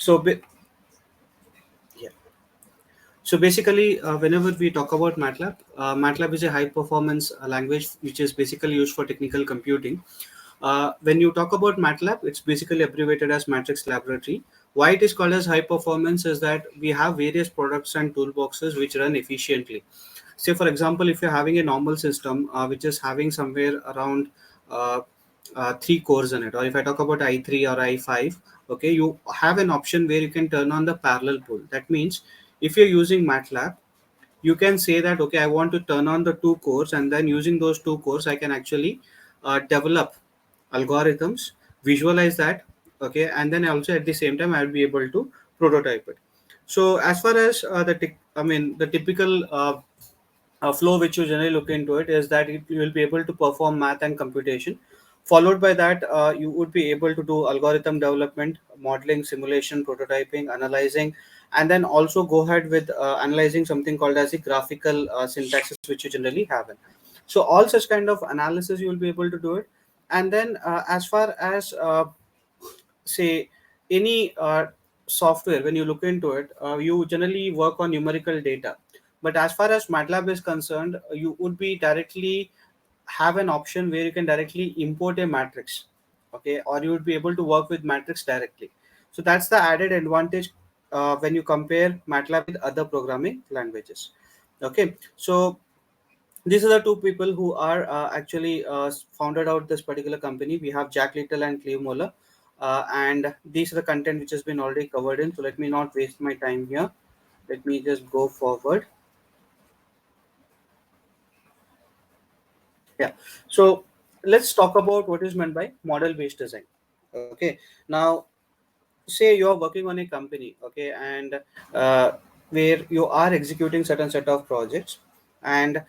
So yeah. So basically, whenever we talk about MATLAB, MATLAB is a high performance language which is basically used for technical computing. When you talk about MATLAB, it's basically abbreviated as Matrix Laboratory. Why it is called as high performance is that we have various products and toolboxes which run efficiently. Say, for example, if you're having a normal system which is having somewhere around uh, three cores in it, or if I talk about i3 or i5, okay, you have an option where you can turn on the parallel pool. That means if you're using MATLAB, you can say that, okay, I want to turn on the two cores, and then using those two cores I can actually develop algorithms, visualize that, okay, and then also at the same time I'll be able to prototype it. So as far as the typical flow which you generally look into it is that you will be able to perform math and computation. Followed by that, you would be able to do algorithm development, modeling, simulation, prototyping, analyzing, and then also go ahead with analyzing something called as the graphical syntaxes which you generally have in. So all such kind of analysis you will be able to do it. And then as far as say any software, when you look into it, you generally work on numerical data. But as far as MATLAB is concerned, you would be directly have an option where you can directly import a matrix, okay, or you would be able to work with matrix directly. So that's the added advantage when you compare MATLAB with other programming languages. Okay, so these are the two people who are actually founded out this particular company. We have Jack Little and Cleve Moller, and these are the content which has been already covered in. So let me not waste my time here. Let me just go forward. Yeah. So let's talk about what is meant by model-based design. Okay. Now, say you're working on a company, okay, and uh, where you are executing certain set of projects, and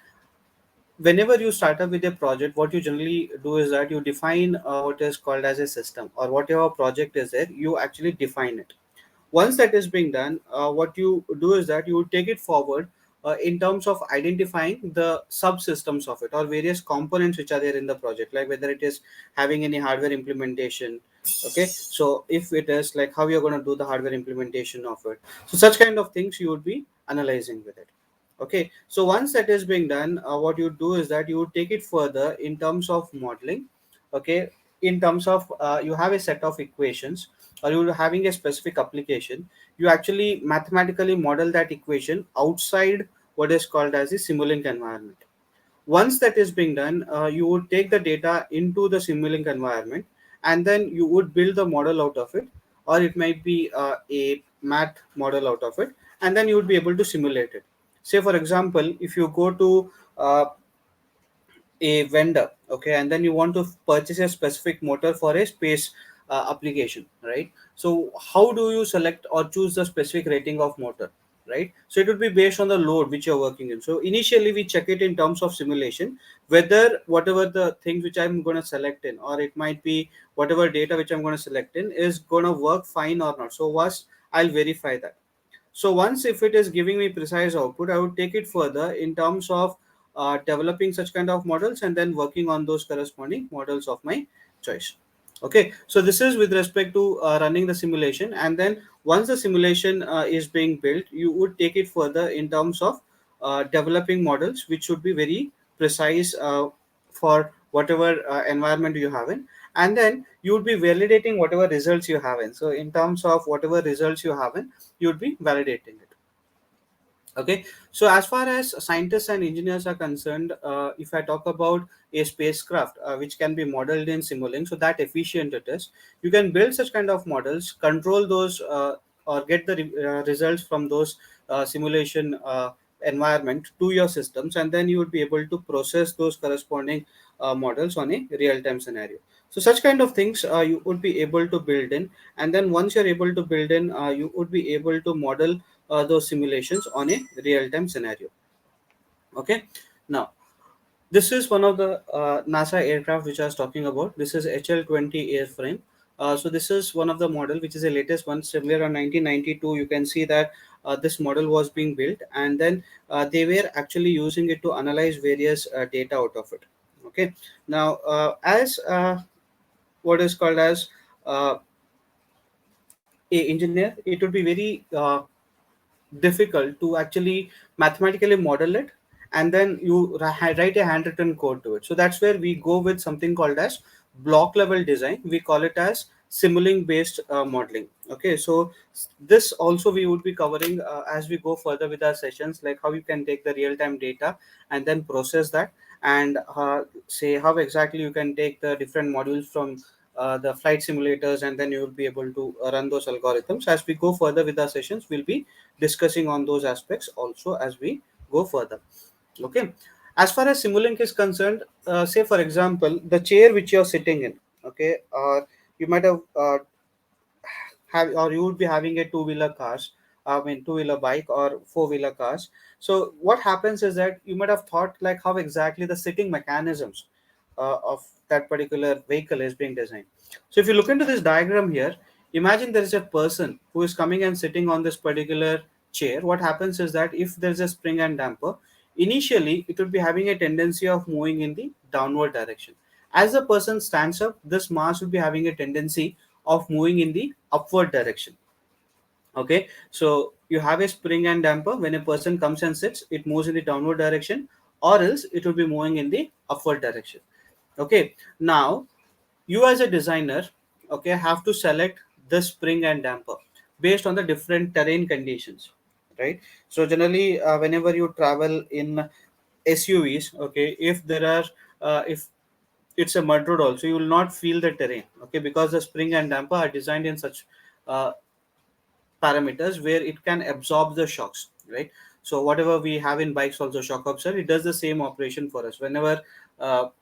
whenever you start up with a project, what you generally do is that you define what is called as a system, or whatever project is there, you actually define it. Once that is being done, what you do is that you take it forward in terms of identifying the subsystems of it, or various components which are there in the project, like whether it is having any hardware implementation. Okay, so if it is, like, how you're going to do the hardware implementation of it, so such kind of things you would be analyzing with it. Okay, so once that is being done, what you do is that you would take it further in terms of modeling. Okay, in terms of you have a set of equations, or you're having a specific application, you actually mathematically model that equation outside what is called as the Simulink environment. Once that is being done, you would take the data into the Simulink environment, and then you would build the model out of it, or it might be a math model out of it, and then you would be able to simulate it. Say, for example, if you go to a vendor, okay, and then you want to purchase a specific motor for a space application, right? So how do you select or choose the specific rating of motor, right? So it would be based on the load which you're working in. So initially we check it in terms of simulation, whether whatever the things which I'm going to select in, or it might be whatever data which I'm going to select in, is going to work fine or not. So once I'll verify that. So once if it is giving me precise output, I would take it further in terms of developing such kind of models, and then working on those corresponding models of my choice. Okay, so this is with respect to running the simulation. And then once the simulation is being built, you would take it further in terms of developing models which should be very precise for whatever environment you have in. And then you would be validating whatever results you have in. So in terms of whatever results you have in, you would be validating it. Okay, so as far as scientists and engineers are concerned, if I talk about a spacecraft which can be modeled in Simulink, so that efficient it is, you can build such kind of models, control those, or get the results from those simulation environment to your systems, and then you would be able to process those corresponding models on a real-time scenario. So such kind of things you would be able to build in. And then once you're able to build in, you would be able to model those simulations on a real-time scenario. Okay, now this is one of the NASA aircraft which I was talking about. This is HL-20 airframe. So this is one of the model which is the latest one, similar on 1992. You can see that this model was being built, and then they were actually using it to analyze various data out of it. Okay, now as what is called as uh, a engineer, it would be very difficult to actually mathematically model it, and then you write a handwritten code to it. So that's where we go with something called as block level design. We call it as Simulink based modeling. Okay, so this also we would be covering as we go further with our sessions, like how you can take the real time data and then process that, and say how exactly you can take the different modules from the flight simulators, and then you will be able to run those algorithms. As we go further with our sessions, we'll be discussing on those aspects also as we go further. Okay, as far as Simulink is concerned, say for example the chair which you're sitting in, okay, or you might have or you would be having a two-wheeler cars, I mean two-wheeler bike or four-wheeler cars. So what happens is that you might have thought like how exactly the sitting mechanisms of that particular vehicle is being designed. So if you look into this diagram here, imagine there is a person who is coming and sitting on this particular chair. What happens is that if there's a spring and damper, initially it would be having a tendency of moving in the downward direction. As the person stands up, this mass will be having a tendency of moving in the upward direction. Okay, so you have a spring and damper. When a person comes and sits, it moves in the downward direction, or else it will be moving in the upward direction. Okay, now you as a designer, okay, have to select the spring and damper based on the different terrain conditions, right? So generally whenever you travel in SUVs, okay, if there are if it's a mud road also, you will not feel the terrain, okay, because the spring and damper are designed in such uh, parameters where it can absorb the shocks, right? So whatever we have in bikes also, shock absorber, it does the same operation for us. Whenever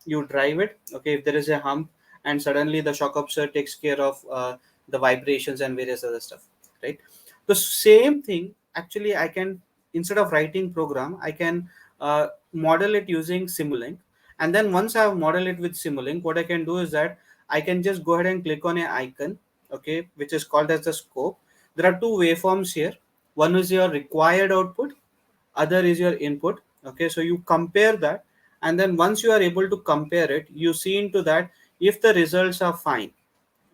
you drive it, okay, if there is a hump and suddenly the shock absorber takes care of the vibrations and various other stuff, right? The same thing actually I can, instead of writing program, I can model it using Simulink. And then once I have modeled it with Simulink, what I can do is that I can just go ahead and click on a icon, okay, which is called as the scope. There are two waveforms here. One is your required output, other is your input. Okay, so you compare that, and then once you are able to compare it, you see into that if the results are fine,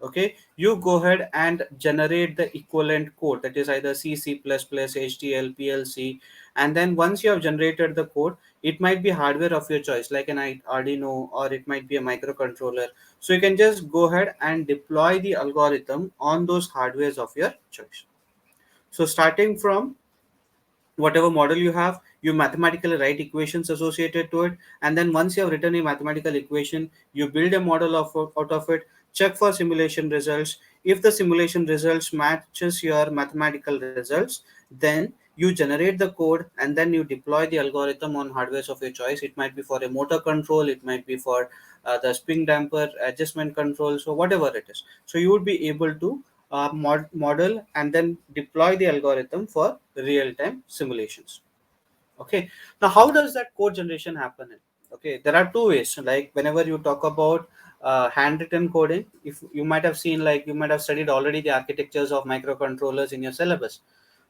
okay, you go ahead and generate the equivalent code, that is either C, C++, HDL, PLC. And then once you have generated the code, it might be hardware of your choice like an Arduino, or it might be a microcontroller. So you can just go ahead and deploy the algorithm on those hardwares of your choice. So starting from whatever model you have, you mathematically write equations associated to it, and then once you have written a mathematical equation, you build a model out of it, check for simulation results. If the simulation results matches your mathematical results, then you generate the code and then you deploy the algorithm on hardwares of your choice. It might be for a motor control, it might be for the spring damper adjustment control, so whatever it is. So you would be able to model and then deploy the algorithm for real-time simulations. Okay, now how does that code generation happen? Okay, there are two ways. Like whenever you talk about handwritten coding, if you might have seen, like you might have studied already the architectures of microcontrollers in your syllabus.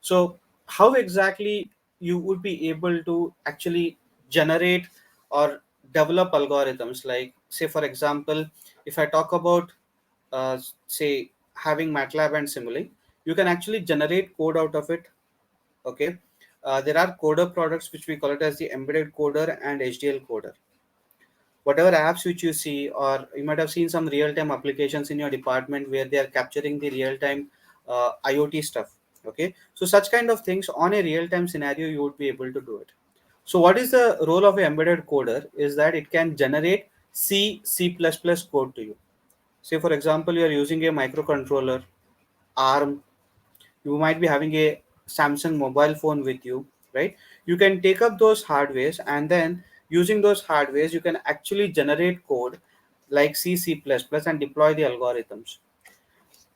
So how exactly you would be able to actually generate or develop algorithms? Like say for example, if I talk about say having MATLAB and Simulink, you can actually generate code out of it. Okay, there are coder products which we call it as the embedded coder and HDL coder. Whatever apps which you see, or you might have seen some real-time applications in your department where they are capturing the real-time IoT stuff. Okay, so such kind of things on a real-time scenario you would be able to do it. So what is the role of an embedded coder is that it can generate C++ code to you. Say for example, you are using a microcontroller, ARM, you might be having a Samsung mobile phone with you, right? You can take up those hardwares, and then using those hardwares you can actually generate code like C++ and deploy the algorithms.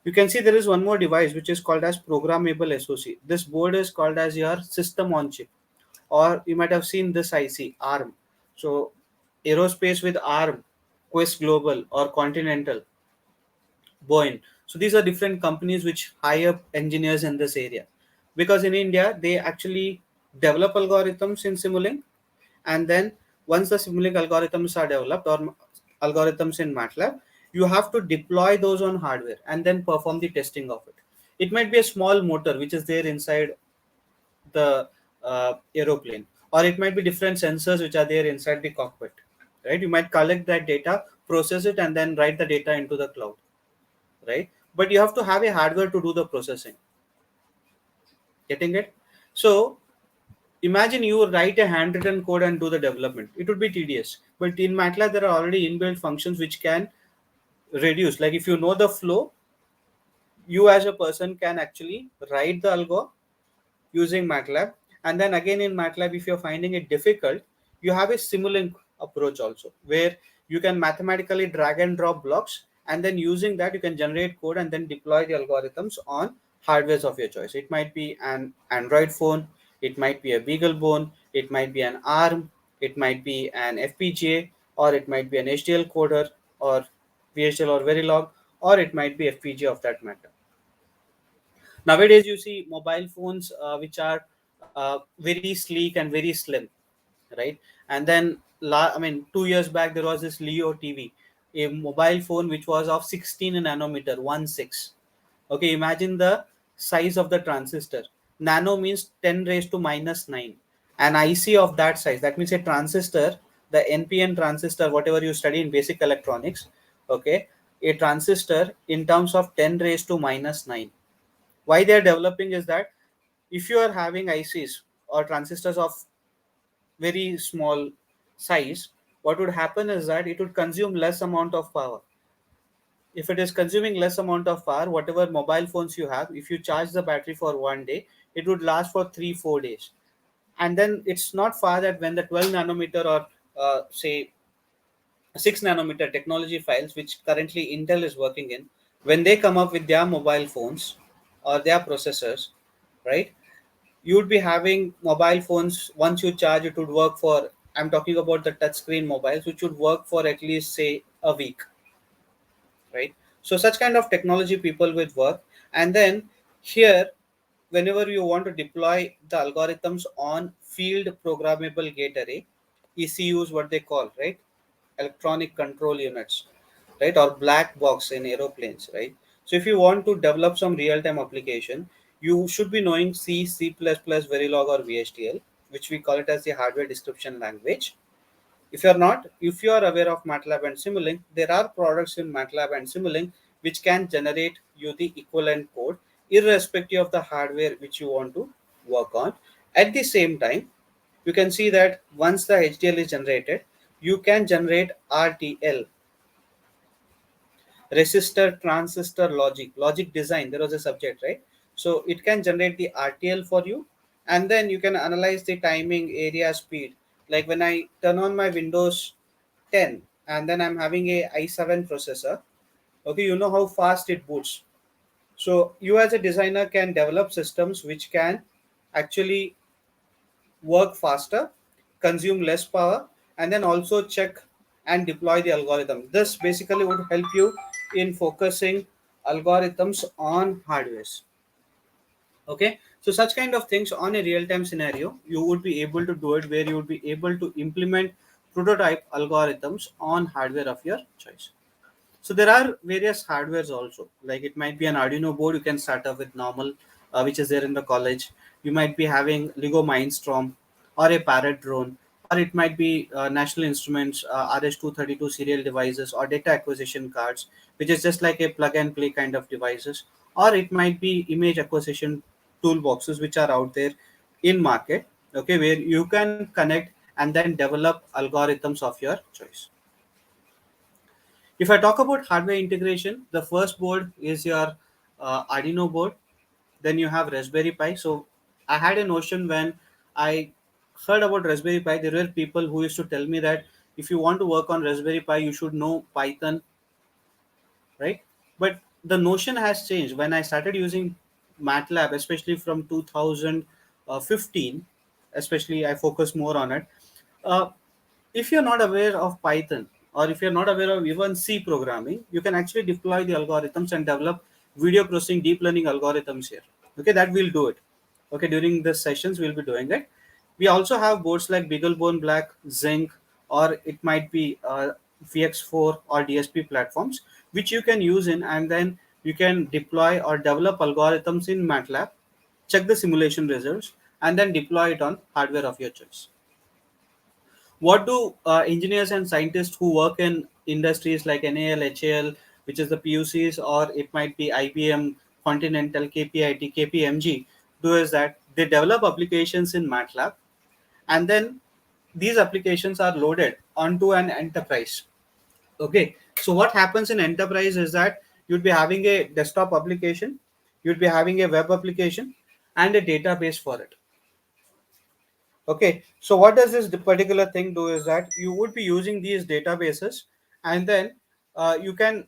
You can see there is one more device which is called as programmable SoC. This board is called as your system on chip, or you might have seen this IC ARM. So aerospace with ARM, Quest Global or Continental, Boeing. So these are different companies which hire engineers in this area. Because in India, they actually develop algorithms in Simulink, and then once the Simulink algorithms are developed, or algorithms in MATLAB, you have to deploy those on hardware and then perform the testing of it. It might be a small motor which is there inside the aeroplane, or it might be different sensors which are there inside the cockpit, right? You might collect that data, process it, and then write the data into the cloud, right? But you have to have a hardware to do the processing. Getting it? So imagine you write a handwritten code and do the development. It would be tedious. But in MATLAB, there are already inbuilt functions which can reduce. Like if you know the flow, you as a person can actually write the algo using MATLAB. And then again in MATLAB, if you're finding it difficult, you have a Simulink approach also, where you can mathematically drag and drop blocks, and then using that you can generate code and then deploy the algorithms on hardwares of your choice. It might be an Android phone, it might be a BeagleBone, it might be an ARM, it might be an FPGA, or it might be an HDL coder, or VHDL or Verilog, or it might be FPGA of that matter. Nowadays you see mobile phones which are very sleek and very slim, right? And then I mean 2 years back there was this Leo TV, a mobile phone which was of 16 nanometer, 1/6. Okay, imagine the size of the transistor. Nano means 10 raised to minus 9. An IC of that size, that means a transistor, the NPN transistor, whatever you study in basic electronics, okay, a transistor in terms of 10 raised to minus 9. Why they are developing is that if you are having ICs or transistors of very small size, what would happen is that it would consume less amount of power. If it is consuming less amount of power, whatever mobile phones you have, if you charge the battery for 1 day, it would last for 3-4 days. And then it's not far that when the 12 nanometer or say 6 nanometer technology files, which currently Intel is working in, when they come up with their mobile phones or their processors, right? You would be having mobile phones, once you charge it would work for, I'm talking about the touchscreen mobiles, which would work for at least say a week, right? So such kind of technology people will work. And then here, whenever you want to deploy the algorithms on field programmable gate array, ECUs, what they call, right? Electronic control units, right? Or black box in aeroplanes, right? So if you want to develop some real-time application, you should be knowing C, C++, Verilog, or VHDL, which we call it as the hardware description language. If you're not, if you are aware of MATLAB and Simulink, there are products in MATLAB and Simulink which can generate you the equivalent code irrespective of the hardware which you want to work on. At the same time, you can see that once the HDL is generated, you can generate RTL, resistor transistor logic design. There was a subject, right? So it can generate the RTL for you, and then you can analyze the timing, area, speed. Like when I turn on my Windows 10 and then I'm having a i7 processor, okay, you know how fast it boots. So you as a designer can develop systems which can actually work faster, consume less power, and then also check and deploy the algorithm. This basically would help you in focusing algorithms on hardwares. Okay, so such kind of things on a real-time scenario, you would be able to do it, where you would be able to implement prototype algorithms on hardware of your choice. So there are various hardwares also. Like it might be an Arduino board. You can start off with normal, which is there in the college. You might be having Lego Mindstorm or a Parrot drone, or it might be National Instruments RS-232 serial devices or data acquisition cards, which is just like a plug and play kind of devices. Or it might be image acquisition toolboxes which are out there in market. Okay, where you can connect and then develop algorithms of your choice. If I talk about hardware integration, the first board is your Arduino board. Then you have Raspberry Pi. So I had a notion when I heard about Raspberry Pi, there were people who used to tell me that if you want to work on Raspberry Pi, you should know Python, right? But the notion has changed. When I started using MATLAB, especially from 2015, especially I focus more on it. Uh, if you're not aware of Python, or if you're not aware of even C programming, you can actually deploy the algorithms and develop video processing deep learning algorithms here. Okay, that we'll do it. Okay, during the sessions we'll be doing it. We also have boards like BeagleBone Black, Zinc, or it might be VX4 or DSP platforms, which you can use in and then you can deploy or develop algorithms in MATLAB, check the simulation results, and then deploy it on hardware of your choice. What do engineers and scientists who work in industries like NAL, HAL, which is the PUCs, or it might be IBM, Continental, KPIT, KPMG, do is that they develop applications in MATLAB, and then these applications are loaded onto an enterprise. Okay, so what happens in enterprise is that you'd be having a desktop application, you'd be having a web application, and a database for it. Okay, so what does this particular thing do is that you would be using these databases, and then you can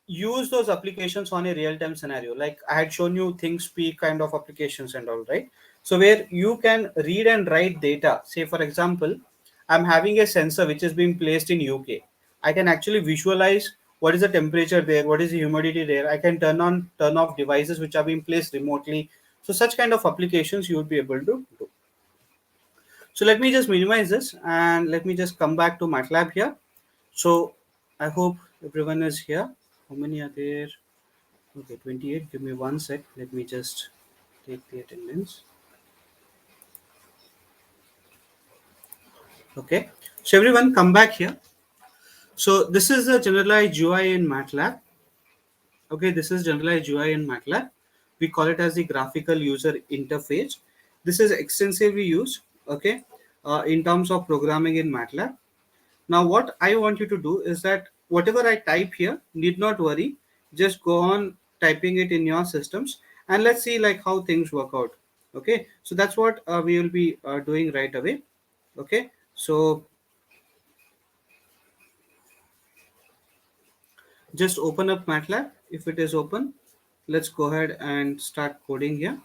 use those applications on a real-time scenario. Like I had shown you ThinkSpeak kind of applications and all, right? So where you can read and write data. Say for example, I'm having a sensor which is being placed in UK. I can actually visualize what is the temperature there, what is the humidity there. I can turn on, turn off devices which are being placed remotely. So such kind of applications you would be able to do. So let me just minimize this and let me just come back to MATLAB here. So I hope everyone is here. How many are there? Okay, 28. Give me one sec. Let me just take the attendance. Okay. So everyone come back here. So this is the generalized UI in MATLAB. Okay, this is generalized UI in MATLAB. We call it as the graphical user interface. This is extensively used, okay, in terms of programming in MATLAB. Now, what I want you to do is that whatever I type here, need not worry. Just go on typing it in your systems, and let's see like how things work out. Okay, so that's what we will be doing right away. Okay, so just open up MATLAB. If it is open, let's go ahead and start coding here.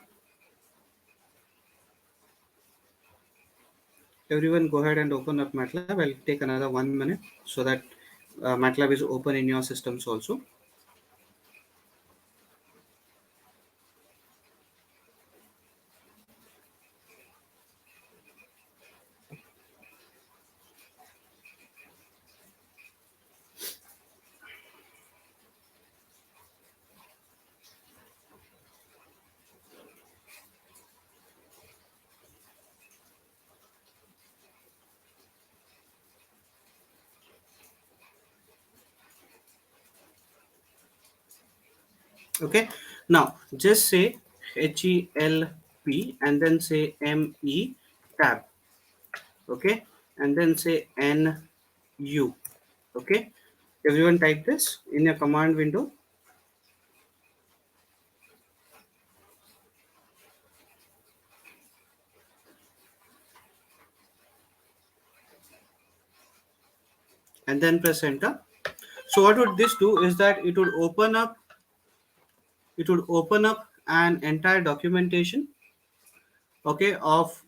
Everyone go ahead and open up MATLAB. I'll take another 1 minute so that MATLAB is open in your systems also. Okay, now just say HELP and then say ME tab. Okay, and then say NU. Okay, everyone type this in your command window. And then press enter. So what would this do is that it would open up an entire documentation, okay, of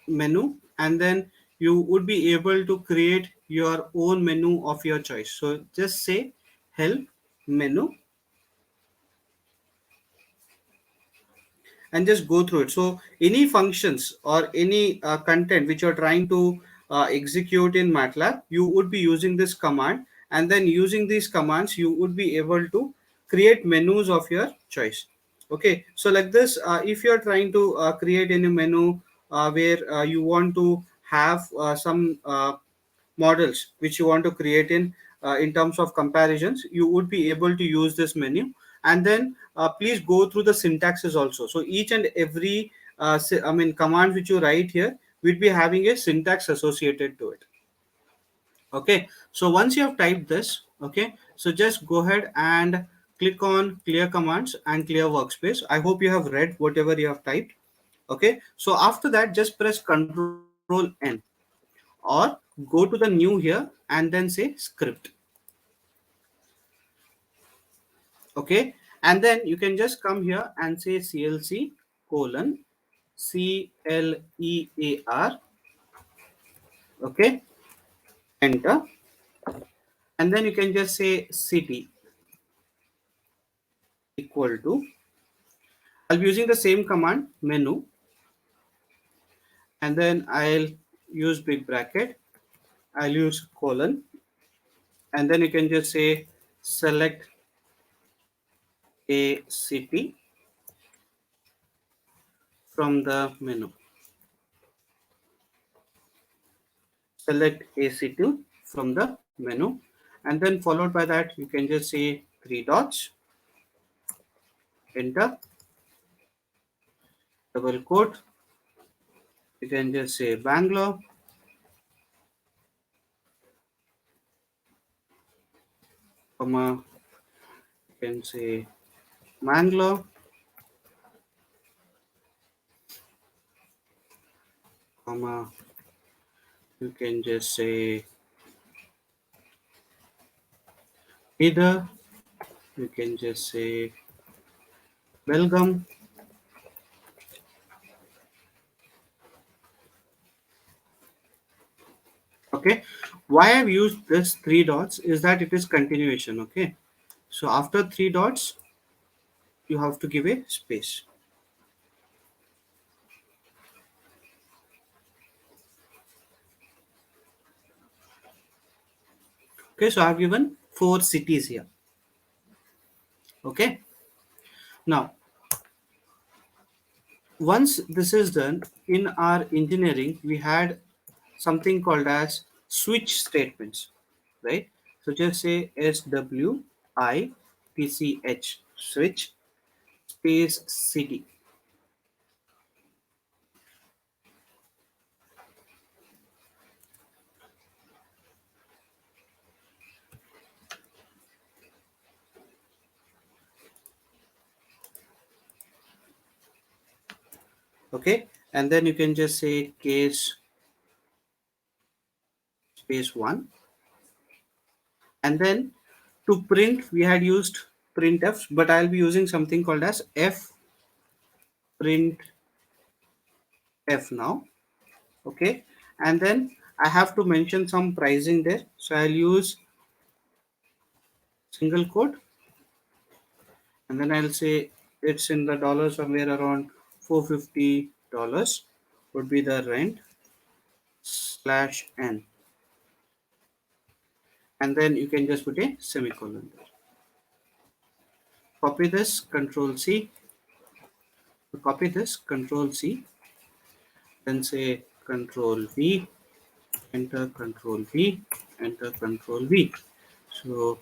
menu, and then you would be able to create your own menu of your choice. So just say help menu and just go through it. So any functions or any content which you're trying to execute in MATLAB, you would be using this command, and then using these commands you would be able to create menus of your choice. Okay, so like this, if you're trying to create any menu where you want to have some models which you want to create in terms of comparisons, you would be able to use this menu. And then please go through the syntaxes also. So each and every command which you write here will be having a syntax associated to it. Okay, so once you have typed this, okay, so just go ahead and click on clear commands and clear workspace. I hope you have read whatever you have typed. Okay, so after that just press Control N, or go to the new here and then say script. Okay, and then you can just come here and say CLC colon CLEAR. Okay, enter, and then you can just say city equal to, I'll be using the same command menu, and then I'll use big bracket, I'll use colon, and then you can just say select a city from the menu. Select a city from the menu, and then followed by that you can just say three dots, enter, double quote, you can just say Bangalore, comma, you can say Mangalore, comma, you can just say either, you can just say Belgium. Okay, why I've used this three dots is that it is continuation. Okay, so after three dots you have to give a space. Okay, so I've given four cities here. Okay, now once this is done, in our engineering we had something called as switch statements, right? So just say SWITCH, switch space city. Okay, and then you can just say case space one, and then to print we had used printf, but I'll be using something called as f print f now. Okay, and then I have to mention some pricing there, so I'll use single quote, and then I'll say it's in the dollars, somewhere around $450 would be the rent slash n, and then you can just put a semicolon there. Copy this, control C, copy this, control C, then say control V, enter, control V, enter, control V. So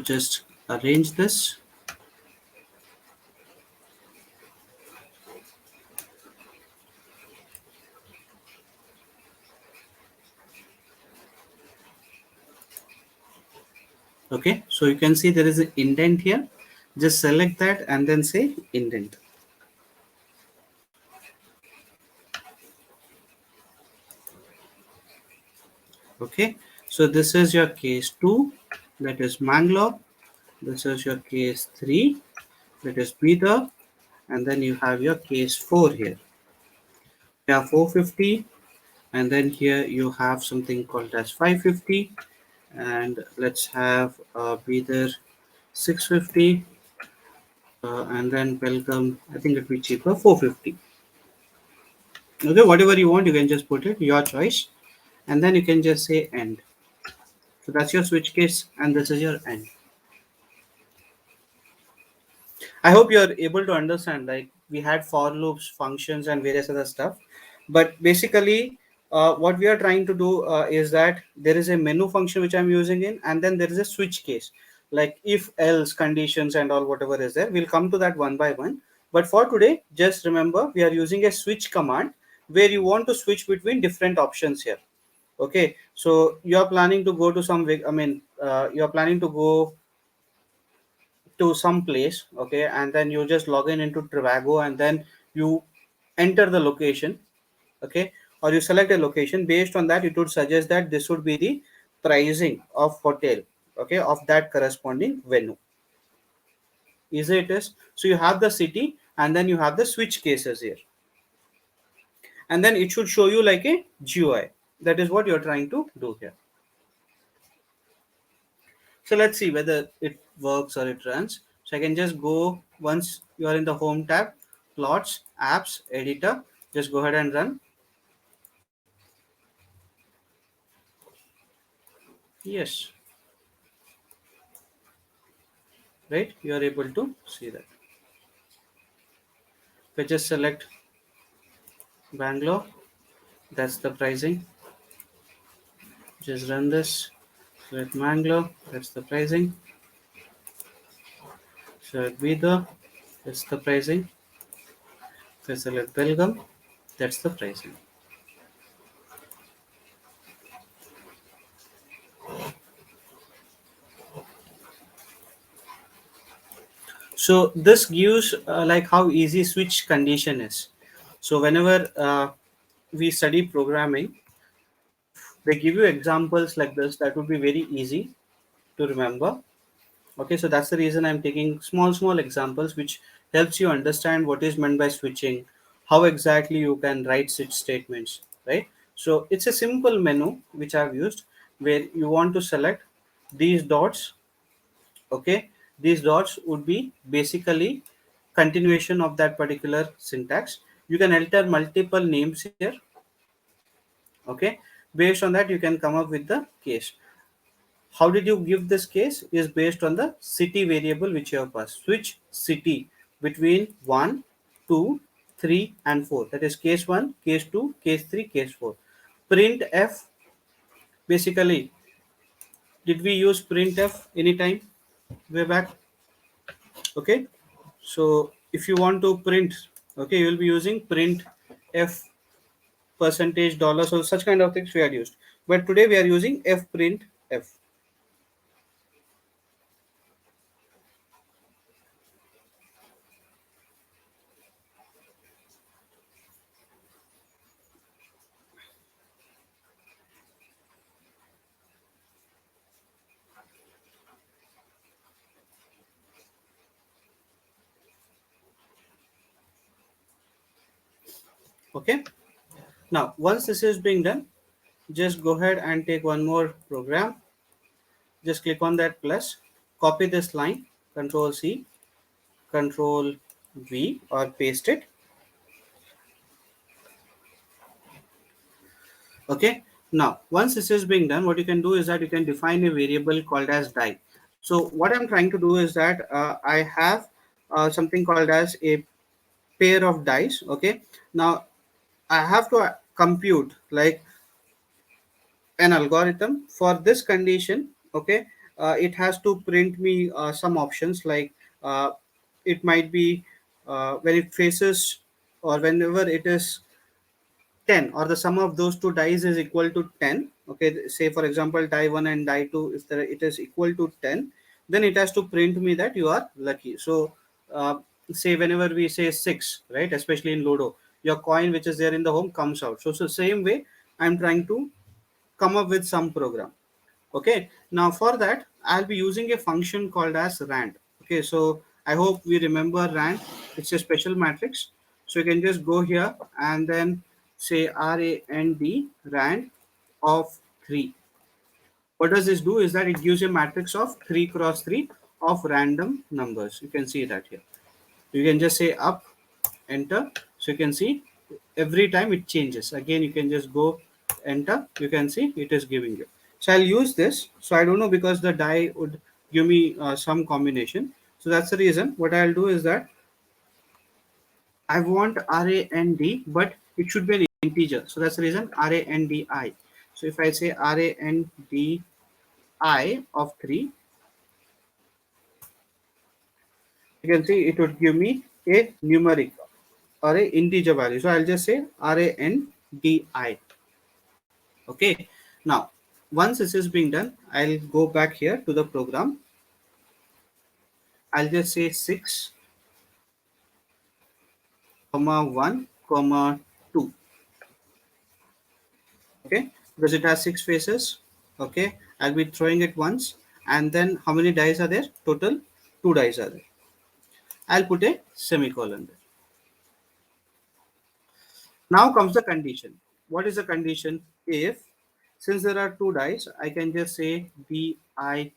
just arrange this. Okay, so you can see there is an indent here. Just select that and then say indent. Okay, so this is your case 2, that is Mangalore. This is your case 3, that is Bidar, and then you have your case 4 here. You have 450, and then here you have something called as 550, and let's have Bidar 650, and then Belgium, I think it will be cheaper, 450. Okay, whatever you want, you can just put it, your choice, and then you can just say end. So that's your switch case, and this is your end. I hope you're able to understand. Like, we had for loops, functions, and various other stuff, but basically, what we are trying to do is that there is a menu function which I'm using in, and then there is a switch case, like if else conditions and all whatever is there. We'll come to that one by one. But for today, just remember we are using a switch command where you want to switch between different options here. Okay, so you are planning to go to some. I mean, you are planning to go to some place, okay, and then you just log in into Trivago, and then you enter the location, okay, or you select a location. Based on that, it would suggest that this would be the pricing of hotel, okay, of that corresponding venue. Easy it is. So you have the city, and then you have the switch cases here, and then it should show you like a GUI. That is what you're trying to do here. So let's see whether it works or it runs. So I can just go, once you are in the home tab, plots, apps, editor, just go ahead and run. Yes, right. You are able to see that. We just select Bangalore. That's the pricing. Just run this. Select Bangalore. That's the pricing. Select Bidar. That's the pricing. If I select Belgaum, that's the pricing. So this gives like how easy switch condition is. So whenever we study programming, they give you examples like this that would be very easy to remember. Okay, so that's the reason I'm taking small examples which helps you understand what is meant by switching, how exactly you can write switch statements, right? So it's a simple menu which I've used where you want to select these dots. Okay, these dots would be basically continuation of that particular syntax. You can enter multiple names here. Okay, based on that you can come up with the case. How did you give this case is based on the city variable which you have passed. Switch city between 1, 2, 3, and 4. That is case 1, case 2, case 3, case 4. Print f, basically, did we use printf anytime way back? Okay, so if you want to print, okay, you will be using print f percentage dollar, so such kind of things we are used, but today we are using f print f. Okay, now once this is being done, just go ahead and take one more program. Just click on that plus, copy this line, control C, control V, or paste it. Okay, now once this is being done, what you can do is that you can define a variable called as die. So what I'm trying to do is that I have something called as a pair of dice. Okay, now I have to compute like an algorithm for this condition. Okay, it has to print me some options like uh, it might be when it faces or whenever it is 10 or the sum of those two dice is equal to 10. Okay, say for example die 1 and die 2, if it is equal to 10, then it has to print me that you are lucky. So uh, say whenever we say 6, right, especially in Ludo, your coin which is there in the home comes out. So same way I'm trying to come up with some program. Okay, now for that I'll be using a function called as rand. Okay, so I hope we remember rand. It's a special matrix. So you can just go here and then say rand of 3. What does this do is that it gives a matrix of 3 cross 3 of random numbers. You can see that here. You can just say up, enter. So you can see every time it changes. Again you can just go enter. You can see it is giving you. So I'll use this. So I don't know because the die would give me some combination. So that's the reason. What I'll do is that I want RAND, but it should be an integer. So that's the reason RANDI. So if I say RANDI of 3, you can see it would give me a numeric or a integer value. So I'll just say RANDI. Okay. Now, once this is being done, I'll go back here to the program. I'll just say 6, comma 1, comma 2. Okay, because it has 6 faces. Okay, I'll be throwing it once, and then how many dice are there? Total 2 dice are there. I'll put a semicolon there. Now comes the condition. What is the condition? If, since there are 2 dice, I can just say D I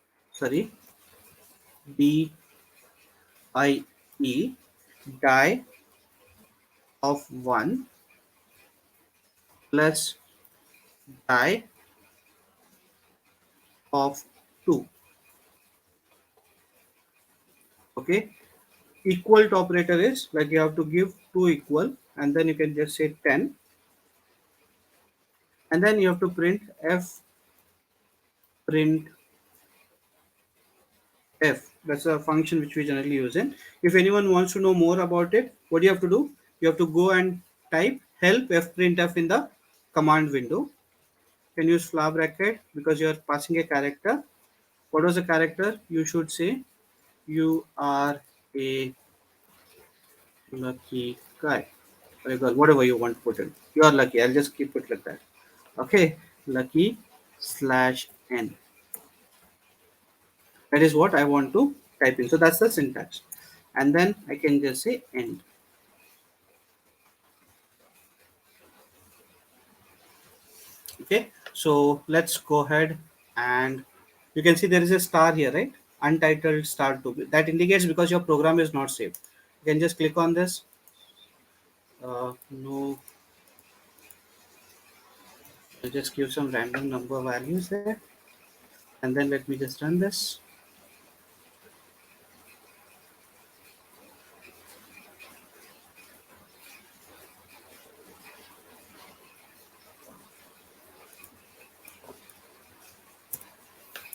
E die of 1 plus die of 2. Okay, equal to operator is like you have to give 2 equal, and then you can just say 10, and then you have to print f print f. That's a function which we generally use in. If anyone wants to know more about it, what do you have to do? You have to go and type help f printf in the command window. You can use flower bracket because you are passing a character. What was the character? You should say you are a lucky guy or a girl, whatever you want to put in. You are lucky. I'll just keep it like that. Okay, lucky slash n. That is what I want to type in. So that's the syntax. And then I can just say end. Okay, so let's go ahead, and you can see there is a star here, right? Untitled star to be. That indicates because your program is not saved. You can just click on this. No, I'll just give some random number values there, and then let me just run this.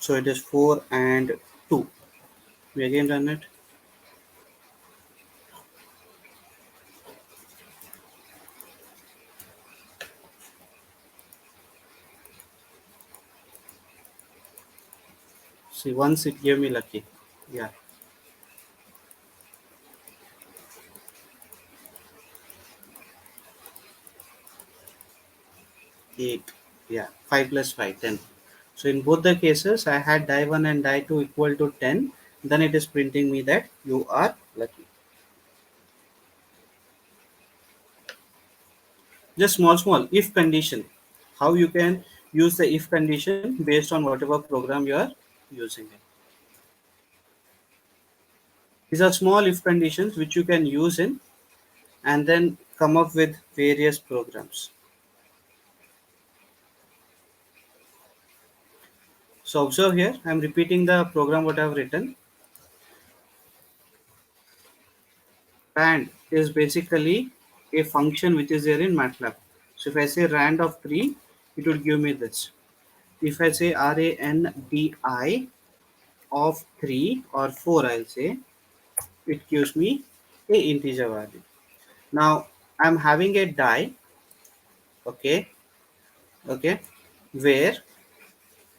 So it is 4 and 2. We again run it. See, once it gave me lucky. Yeah, 8. Yeah, 5 plus 5, 10. So in both the cases, I had die 1 and die 2 equal to 10. Then it is printing me that you are lucky. Just small if condition. How you can use the if condition based on whatever program you are using it. These are small if conditions which you can use in and then come up with various programs. So observe here, I am repeating the program what I have written. Rand is basically a function which is there in MATLAB. So if I say rand of 3, it would give me this. If I say randi of 3 or 4, I'll say, it gives me a integer value. Now I'm having a die, okay, okay, where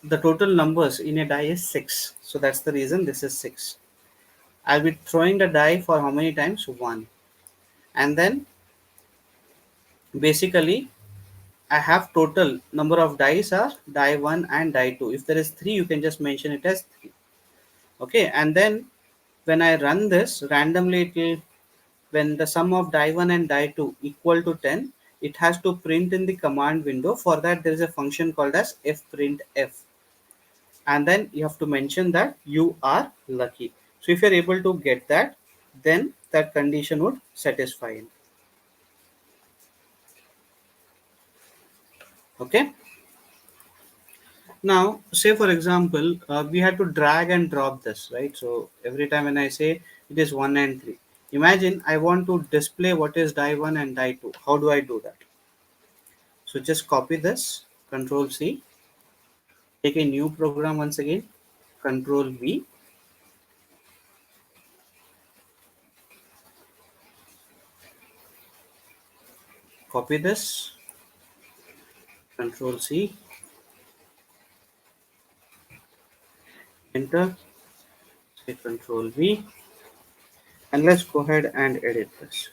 the total numbers in a die is 6. So that's the reason this is 6. I'll be throwing the die for how many times? 1. And then basically I have total number of dice are die 1 and die 2. If there is 3, you can just mention it as 3. Okay, and then when I run this randomly, it will, when the sum of die 1 and die 2 equal to 10, it has to print in the command window. For that, there is a function called as fprintf, and then you have to mention that you are lucky. So if you're able to get that, then that condition would satisfy. Okay, now say for example, we had to drag and drop this, right? So every time when I say it is 1 and 3, imagine I want to display what is die 1 and die 2. How do I do that? So just copy this, Control C, take a new program once again, Control V, copy this, Control C, enter, say Control V, and let's go ahead and edit this.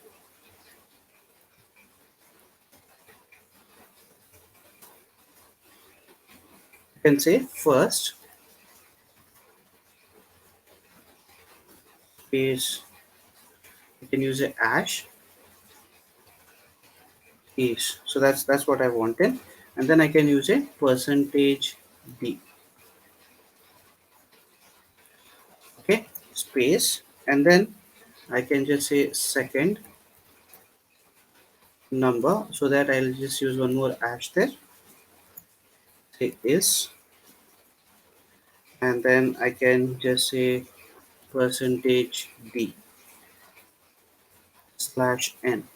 You can say first is, you can use a ash is. So that's what I wanted, and then I can use a percentage D. Okay, space, and then I can just say second number, so that I'll just use one more ash there. Say is, and then I can just say percentage d slash n.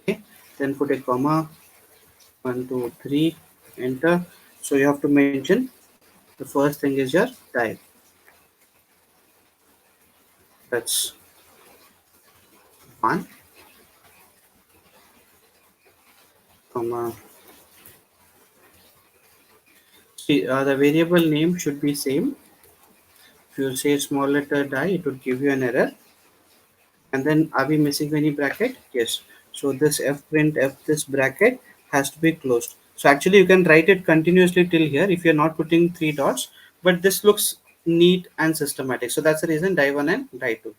Okay, then put a comma, 1 2 3, enter. So you have to mention the first thing is your die. That's 1, comma. See, the variable name should be same. If you say small letter die, it would give you an error. And then are we missing any bracket? Yes. So this f print f, this bracket has to be closed. So actually you can write it continuously till here if you're not putting 3 dots, but this looks neat and systematic. So that's the reason die 1 and die 2.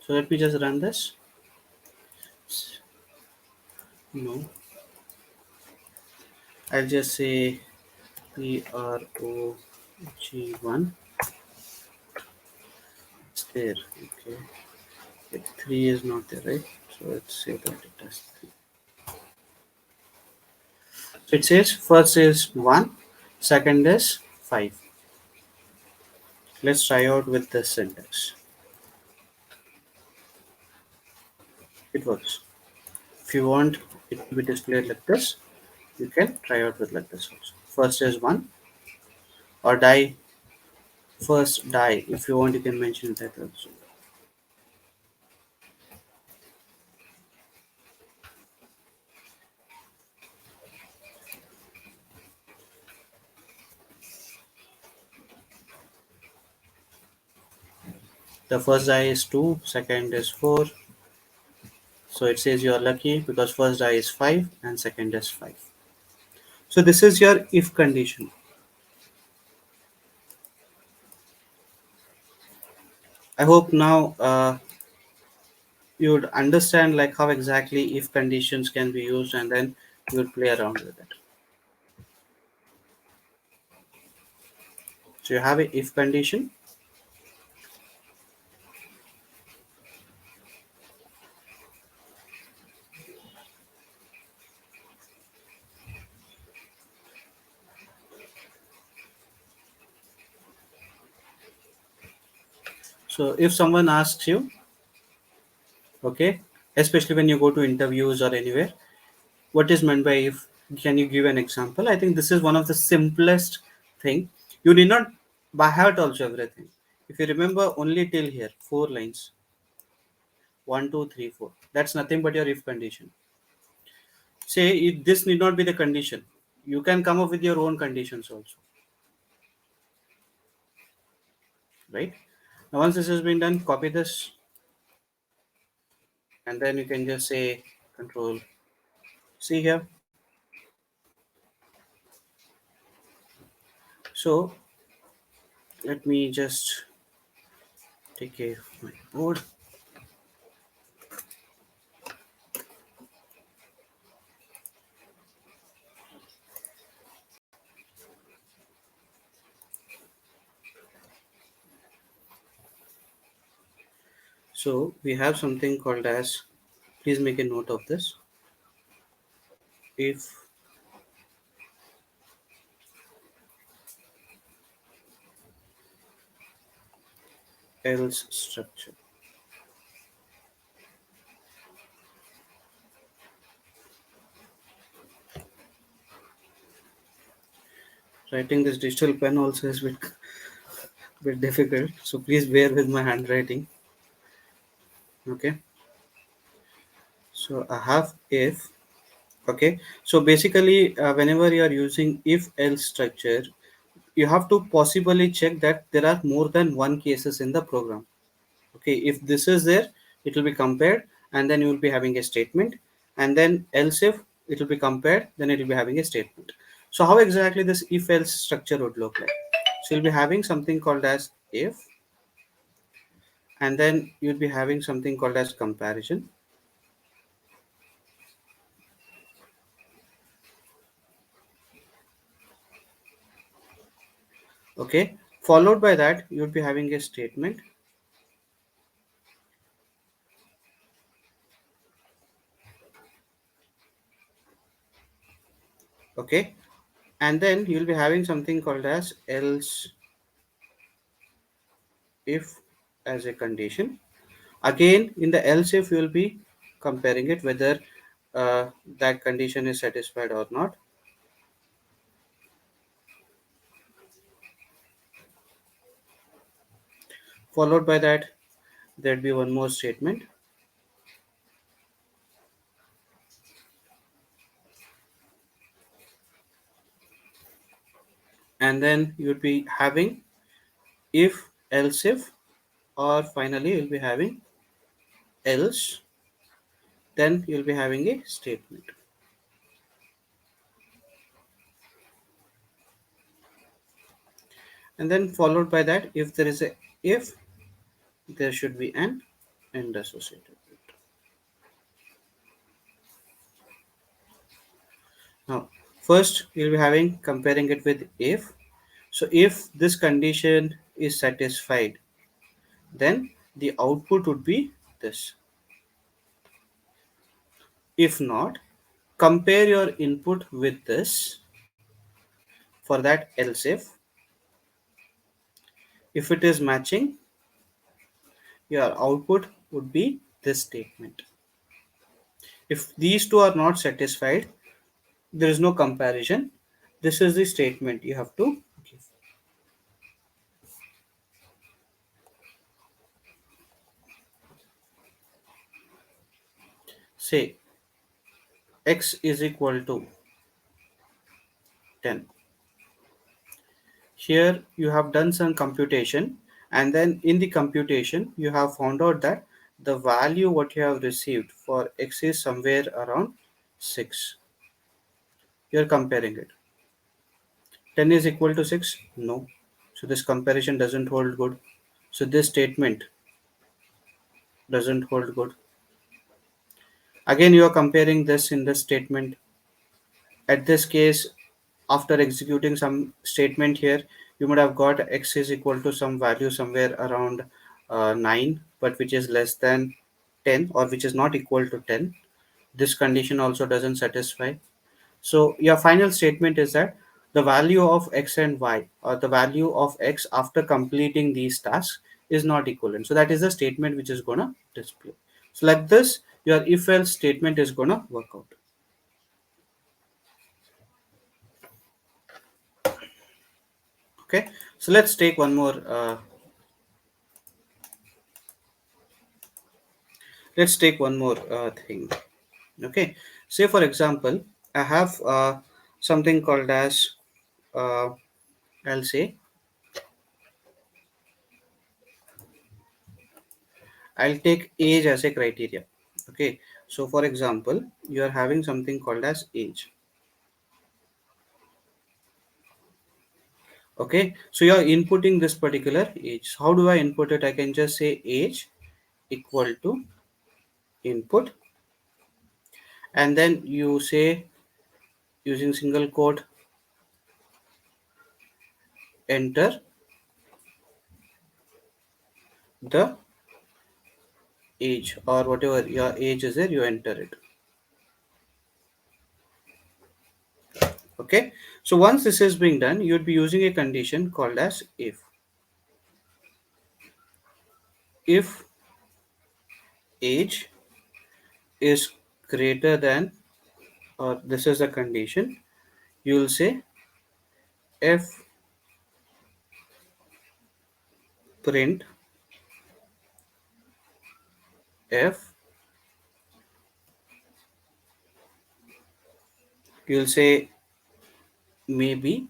So let me just run this. No, I'll just say PROG1. It's there. Okay. 3 is not there, right? So let's say that it has 3. So it says first is 1, second is 5. Let's try out with this syntax. It works. If you want it to be displayed like this, you can try out with like this also. First is 1, or die, first die. If you want, you can mention that also. The first die is 2, second is 4. So it says you are lucky because first die is 5 and second is 5. So this is your if condition. I hope now you would understand like how exactly if conditions can be used, and then you would play around with it. So you have a if condition. So if someone asks you, okay, especially when you go to interviews or anywhere, what is meant by if, can you give an example? I think this is one of the simplest thing. You need not by heart also everything. If you remember only till here 4 lines, 1 2 3 4, that's nothing but your if condition. Say this need not be the condition, you can come up with your own conditions also, right? Now once this has been done, copy this, and then you can just say control C here. So let me just take a my board. So we have something called as, please make a note of this, if else structure. Writing this digital pen also is bit difficult, so please bear with my handwriting. Okay, so I have if. Okay, so basically whenever you are using if else structure, you have to possibly check that there are more than one cases in the program. Okay, if this is there, it will be compared, and then you will be having a statement, and then else if it will be compared, then it will be having a statement. So how exactly this if else structure would look like? So you'll be having something called as if, and then you'll be having something called as comparison. Okay, followed by that you'll be having a statement, Okay, and then you'll be having something called as else if as a condition. Again, in the else if, you'll be comparing it whether that condition is satisfied or not. Followed by that, there'd be one more statement, and then you'd be having if else if, or finally you'll be having else, then you'll be having a statement. And then followed by that, if there is a if, there should be an end associated. Now, first you'll be having comparing it with if. So if this condition is satisfied, then the output would be this. If not, compare your input with this. For that else if it is matching, your output would be this statement. If these two are not satisfied, there is no comparison. This is the statement you have to give. Say x is equal to 10. Here you have done some computation, and then in the computation you have found out that the value what you have received for x is somewhere around 6. You are comparing it. 10 is equal to 6? No. So this comparison doesn't hold good. So this statement doesn't hold good. Again, you are comparing this in this statement. At this case, after executing some statement here, you would have got x is equal to some value somewhere around 9, but which is less than 10, or which is not equal to 10. This condition also doesn't satisfy. So your final statement is that the value of x and y, or the value of x after completing these tasks, is not equivalent. So that is the statement which is going to display. So like this, your if else statement is going to work out. Okay, so let's take one more thing. Okay, say for example, I have something called as uh, I'll say I'll take age as a criteria. Okay, so for example, you are having something called as age. Okay, so you are inputting this particular age. How do I input it? I can just say age equal to input, and then you say using single quote enter the age, or whatever your age is there, you enter it. Okay, so once this is being done, you would be using a condition called as if age is greater than, or this is the condition, you will say f print f, you will say maybe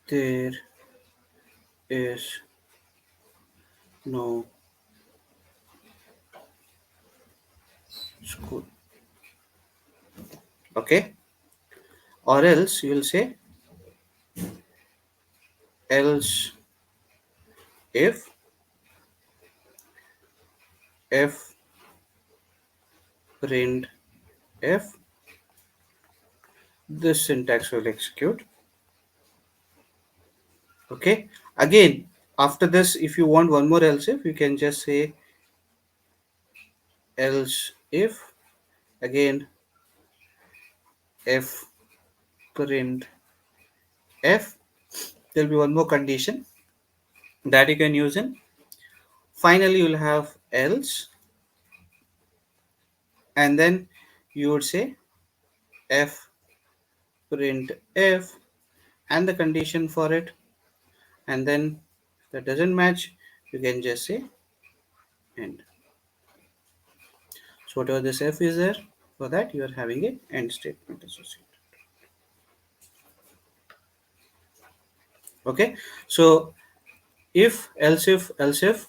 there is no school. Okay, or else you will say else if f print f, this syntax will execute. Okay, again After this, if you want one more else if, you can just say else if, again f print f. There'll be one more condition that you can use in. Finally, you'll have else, and then you would say f print f and the condition for it, and then if that doesn't match, you can just say end. So whatever this f is there, for that you are having a end statement associated. Okay, so if else if else if,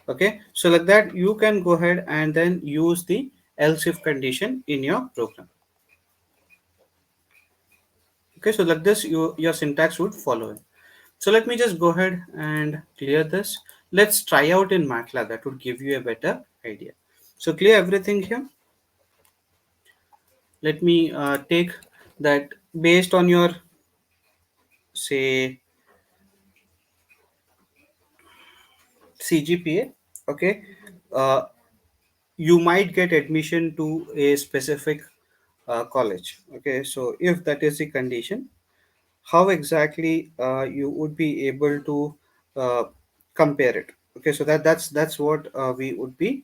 okay, so like that you can go ahead and then use the else if condition in your program. Okay, so like this your syntax would follow it. So let me just go ahead and clear this. Let's try out in MATLAB. That would give you a better idea. So clear everything here. Let me take that based on your, say, CGPA. Okay, uh, you might get admission to a specific college. Okay, so if that is the condition, how exactly you would be able to uh, compare it? Okay, so that's what we would be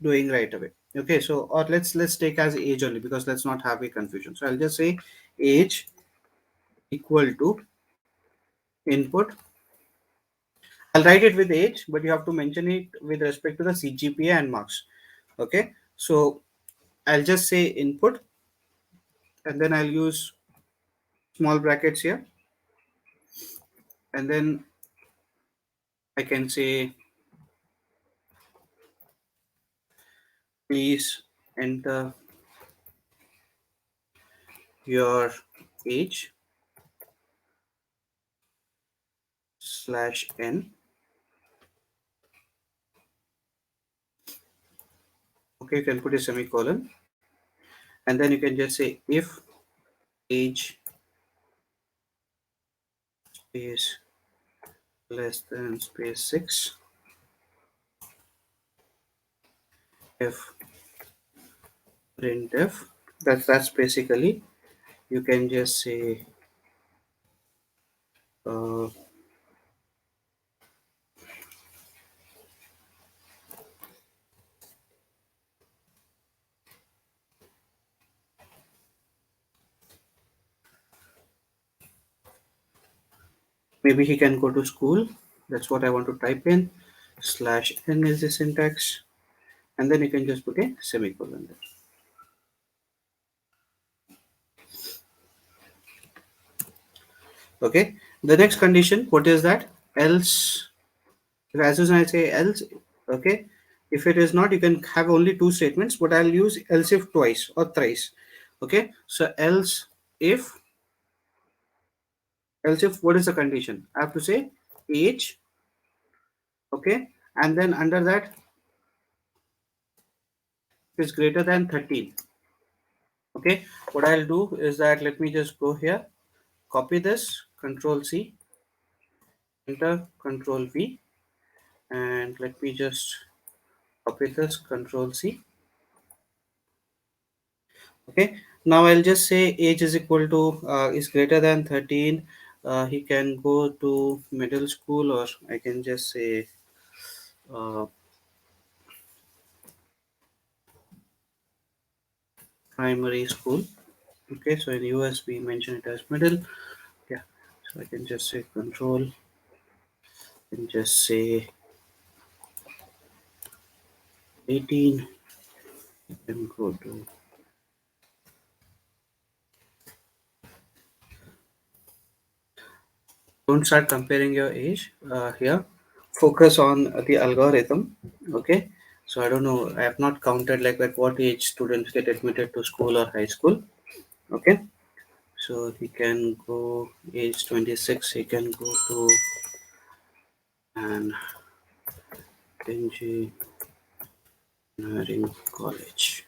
doing right away. Okay, so or let's take as age only, because let's not have a confusion. So I'll just say age equal to input. I'll write it with age, but you have to mention it with respect to the CGPA and marks. Okay, so I'll just say input, and then I'll use small brackets here, and then I can say please enter your age slash n. Okay, you can put a semicolon, and then you can just say if age is less than space 6, if printf. That's basically, you can just say uh, maybe he can go to school. That's what I want to type in. Slash n is the syntax, and then you can just put a semicolon there. Okay, the next condition, what is that? Else, as soon as I say else, okay, if it is not, you can have only two statements, but I'll use else if twice or thrice. Okay, so else if what is the condition? I have to say age, okay, and then under that is greater than 13. Okay, what I'll do is that, let me just go here, copy this, control C, enter, control V, and let me just copy this, control C. Okay, now I'll just say age is equal to is greater than 13. He can go to middle school, or I can just say uh, primary school. Okay, so in US we mention it as middle. Yeah, so I can just say control and just say 18. You can go to, don't start comparing your age here. Focus on the algorithm. Okay, so I don't know, I have not counted like at what age students get admitted to school or high school. Okay, so he can go age 26, he can go to an engineering college.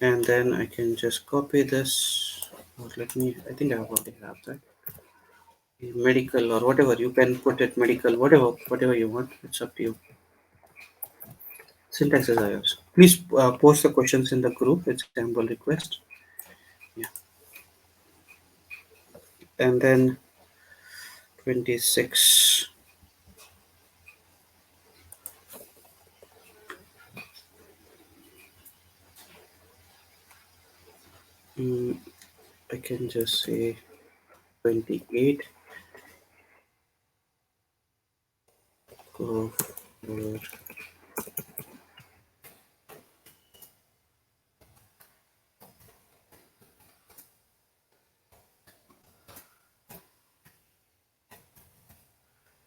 and then I can just copy this. Or let me. I think I already have that. Medical or whatever you can put it. Medical, whatever you want. It's up to you. Syntax is iOS. Please post the questions in the group. It's a humble request. Yeah, and then 26. Mm, I can just say 28. Go forward.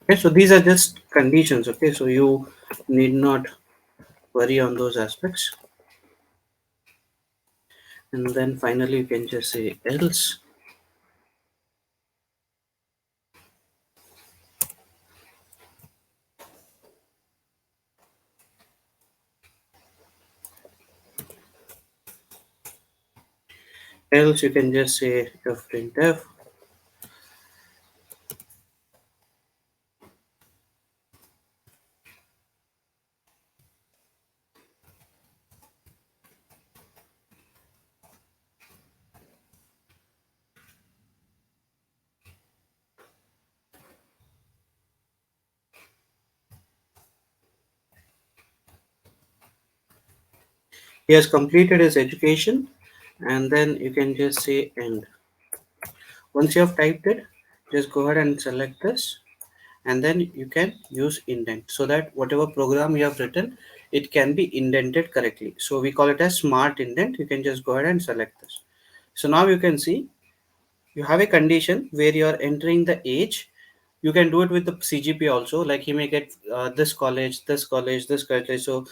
Okay, so these are just conditions. Okay, so you need not worry on those aspects. And then finally, you can just say else. Else, you can just say printf. He has completed his education, and then you can just say end. Once you have typed it, just go ahead and select this, and then you can use indent so that whatever program you have written, it can be indented correctly. So we call it as smart indent. You can just go ahead and select this. So now you can see you have a condition where you are entering the age. You can do it with the CGP also, like he may get this college, this college, this college. So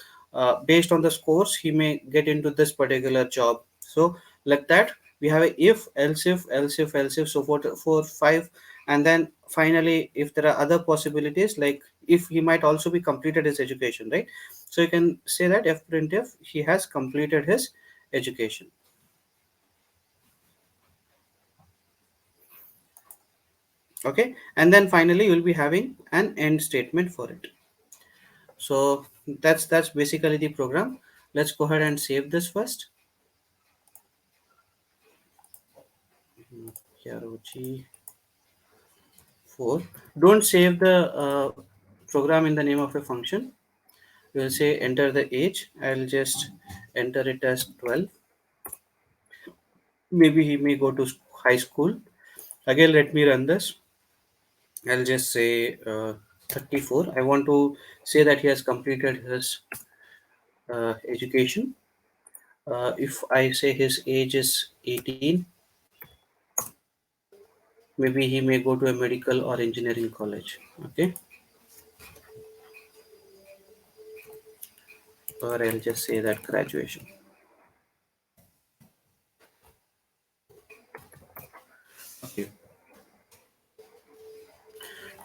based on the scores he may get into this particular job. So like that, we have a if, else if, else if, else if, so for 5. And then finally, if there are other possibilities, like if he might also be completed his education, right? So you can say that f printf he has completed his education. Okay, and then finally you'll be having an end statement for it. So that's basically the program. Let's go ahead and save this first. ROG4. Don't save the program in the name of a function. We'll say enter the age. I'll just enter it as 12. Maybe he may go to high school. Again, let me run this. I'll just say 34. I want to say that he has completed his education. If I say his age is 18, maybe he may go to a medical or engineering college. Okay, or I'll just say that graduation. Okay,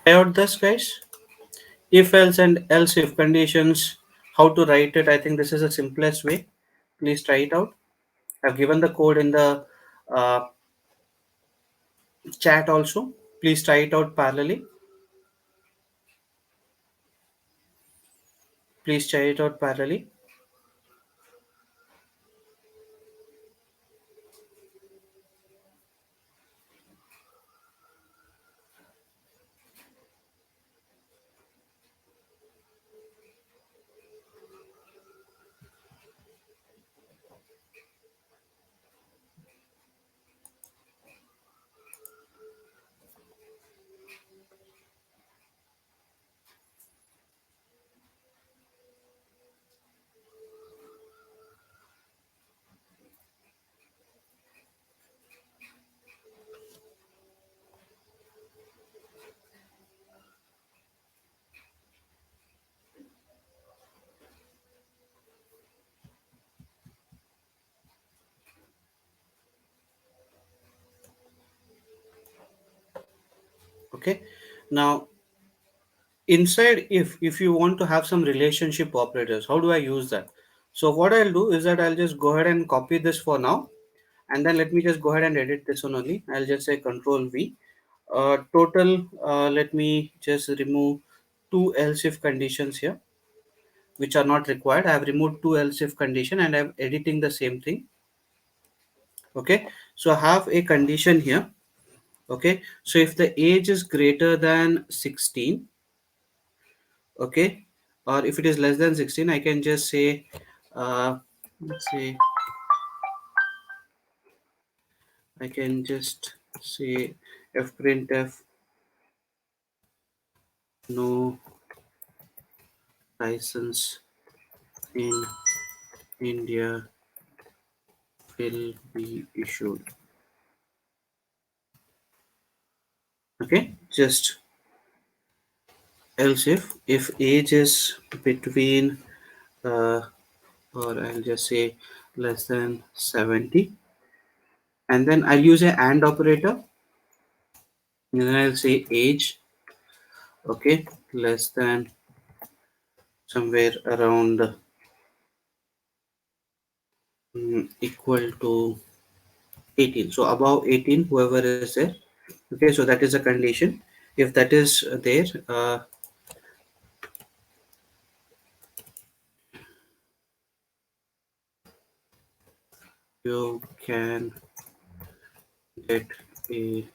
try out this, guys. If else and else if conditions, how to write it. I think this is the simplest way. Please try it out. I've given the code in the uh, chat also. Please try it out parallelly. Please try it out parallelly. Okay. Now inside if you want to have some relationship operators, how do I use that? So what I'll do is that I'll just go ahead and copy this for now, and then let me just go ahead and edit this one only. I'll just say Control V. Total. Let me just remove two else if conditions here, which are not required. I have removed two else if condition, and I'm editing the same thing. Okay. So I have a condition here. Okay. So if the age is greater than 16, okay, or if it is less than 16, I can just say, let's say, I can just say fprintf no license in India will be issued. Okay, just else if age is between uh, or I'll just say less than 70, and then I'll use a and operator, and then I'll say age, okay, less than somewhere around equal to 18. So above 18, whoever is there. Okay, so that is a condition. If that is there, you can get a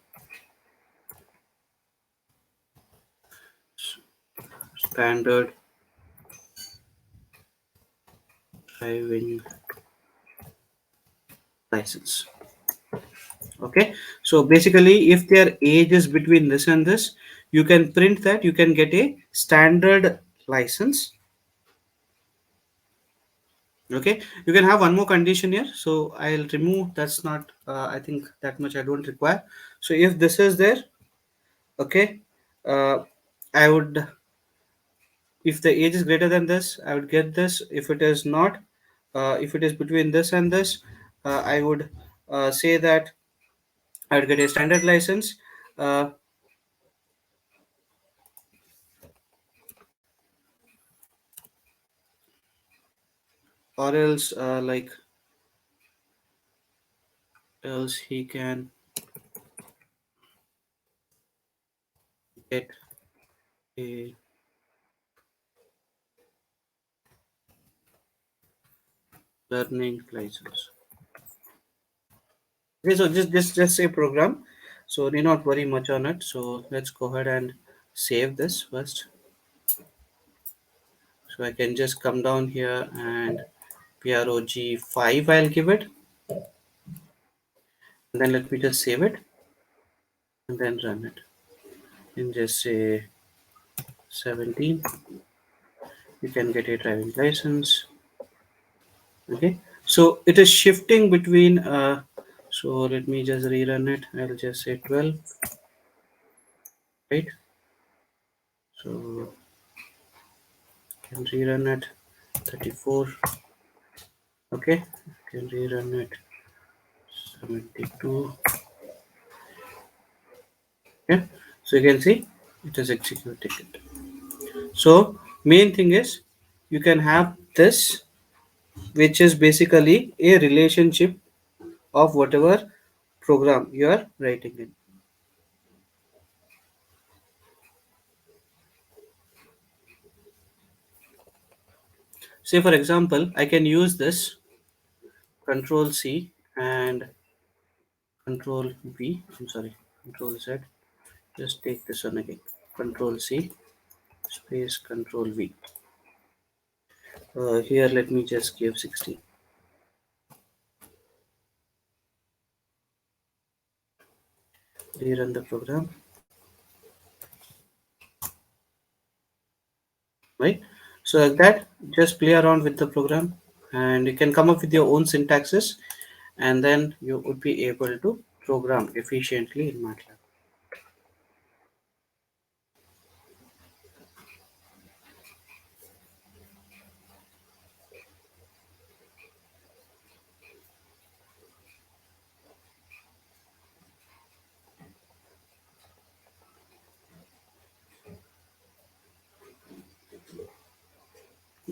standard driving license. Okay, so basically if their age is between this and this, you can print that you can get a standard license. Okay, you can have one more condition here, so I'll remove, that's not I think that much I don't require. So if this is there, okay, uh, I would, if the age is greater than this, I would get this. If it is not, if it is between this and this, I would say that I would get a standard license. uh, or else like else he can get a learning license. Okay, so just a program, so need not worry much on it. So let's go ahead and save this first. So I can just come down here and prog5 I'll give it, and then let me just save it and then run it, and just say 17, you can get a driving license. Okay, so it is shifting between so let me just rerun it. I'll just say 12, right? So can rerun it 34. Okay, can rerun it 72. Okay, so you can see it is executing it. So main thing is you can have this, which is basically a relationship of whatever program you are writing in. Say for example, I can use this Control C and Control V. I'm sorry, Control Z. Just take this one again. Control C space Control V. Here, let me just give 60. Rerun the program, right? So like that, just play around with the program, and you can come up with your own syntaxes, and then you would be able to program efficiently in MATLAB.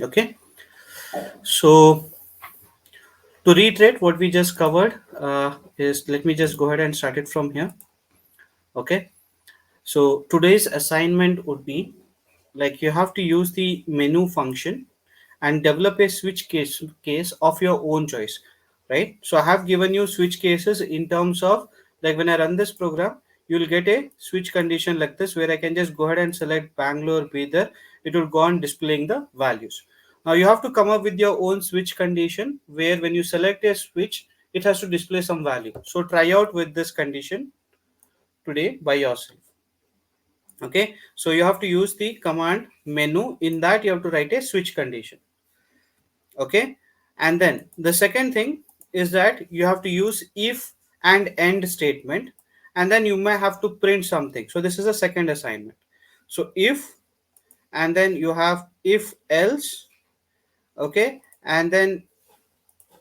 Okay. So to reiterate what we just covered, is let me just go ahead and start it from here. Okay. So today's assignment would be like you have to use the menu function and develop a switch case of your own choice, right? So I have given you switch cases in terms of like when I run this program, you'll get a switch condition like this where I can just go ahead and select Bangalore, be there. It will go on displaying the values. Now you have to come up with your own switch condition where when you select a switch, it has to display some value. So try out with this condition today by yourself. Okay, so you have to use the command menu. In that you have to write a switch condition. Okay, and then the second thing is that you have to use if and end statement, and then you may have to print something. So this is a second assignment. So if, and then you have if else. Okay, and then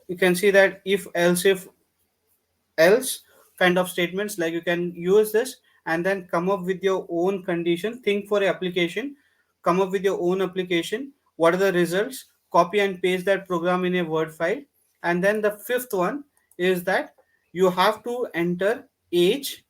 you can see that if else kind of statements, like you can use this and then come up with your own condition. Think for a application, come up with your own application. What are the results? Copy and paste that program in a word file. And then the fifth one is that you have to enter age,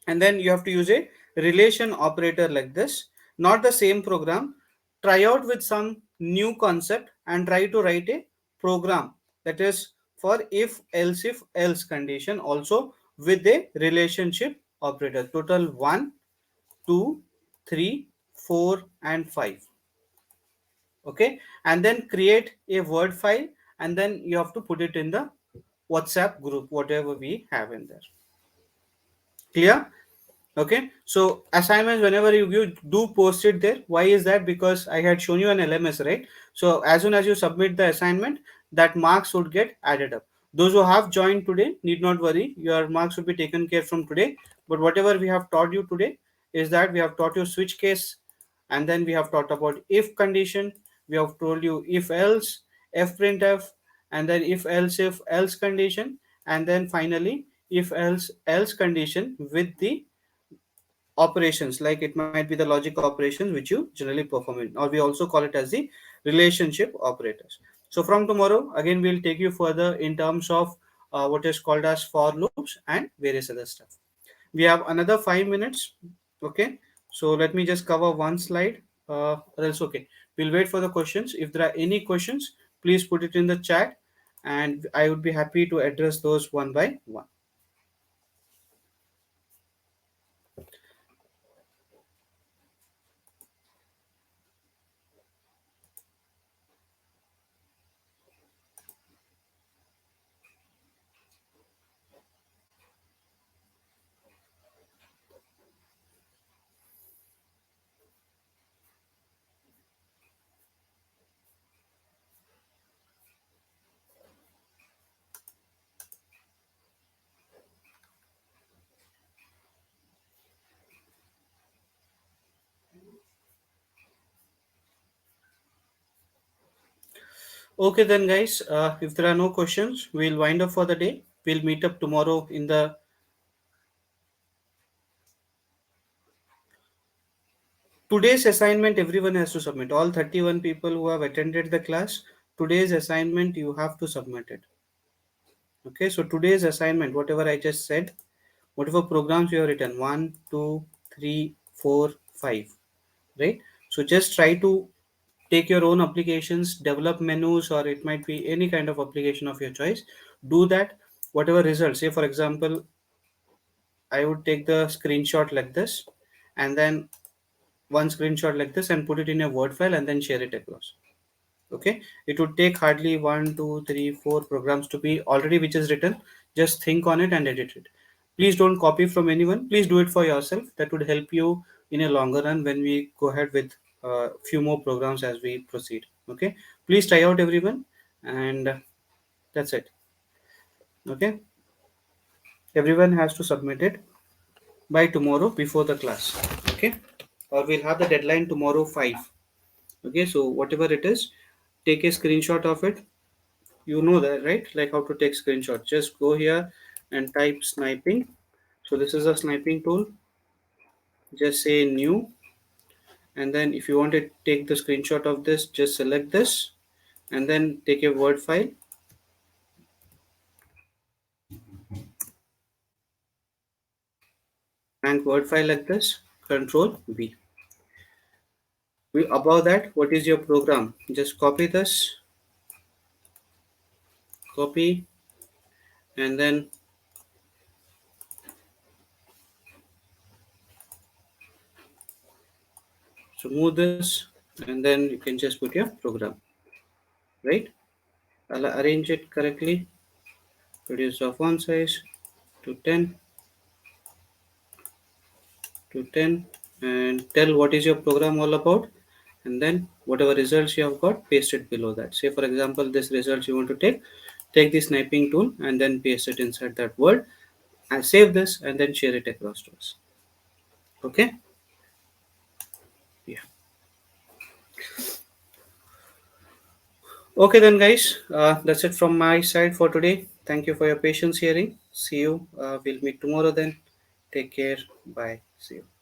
and then you have to use a relation operator like this. Not the same program. Try out with some new concept and try to write a program that is for if else condition also with a relationship operator. Total 1, 2, 3, 4, and 5. Okay, and then create a word file, and then you have to put it in the WhatsApp group, whatever we have in there. Clear? Okay, so assignments, whenever you do post it there. Why is that? Because I had shown you an LMS, right? So as soon as you submit the assignment, that marks would get added up. Those who have joined today need not worry, your marks will be taken care from today. But whatever we have taught you today is that we have taught you switch case, and then we have taught about if condition, we have told you if else, f printf, and then if else condition, and then finally if else condition with the operations, like it might be the logic operations which you generally perform in, or we also call it as the relationship operators. So from tomorrow again we'll take you further in terms of what is called as for loops and various other stuff. We have another 5 minutes. Okay, so let me just cover one slide, or else okay, we'll wait for the questions. If there are any questions, please put it in the chat, and I would be happy to address those one by one. Okay, then, guys, if there are no questions, we'll wind up for the day. We'll meet up tomorrow in the today's assignment. Everyone has to submit. All 31 people who have attended the class, today's assignment, you have to submit it. Okay, so today's assignment, whatever I just said, whatever programs you have written, one, two, three, four, five, right? So just try to take your own applications, develop menus, or it might be any kind of application of your choice. Do that. Whatever results, say for example, I would take the screenshot like this, and then one screenshot like this, and put it in a Word file and then share it across. Okay, it would take hardly 1, 2, 3, 4 programs to be already which is written. Just think on it and edit it. Please don't copy from anyone. Please do it for yourself. That would help you in a longer run when we go ahead with few more programs as we proceed. Okay, please try out everyone, and that's it. Okay, everyone has to submit it by tomorrow before the class. Okay, or we'll have the deadline tomorrow 5. Okay, so whatever it is, take a screenshot of it. You know that, right? Like how to take screenshot. Just go here and type sniping. So this is a sniping tool. Just say new, and then if you want to take the screenshot of this, just select this, and then take a Word file, and Word file like this, Control V. Above that, what is your program? Just copy this, copy, and then remove this, and then you can just put your program, right? I'll arrange it correctly. Reduce the font size to 10 and tell what is your program all about, and then whatever results you have got, paste it below that. Say for example, this result you want to take the sniping tool and then paste it inside that word, and save this and then share it across to us. Okay. Yeah. Okay then, guys, that's it from my side for today. Thank you for your patience hearing. See you. We'll meet tomorrow then. Take care. Bye. See you.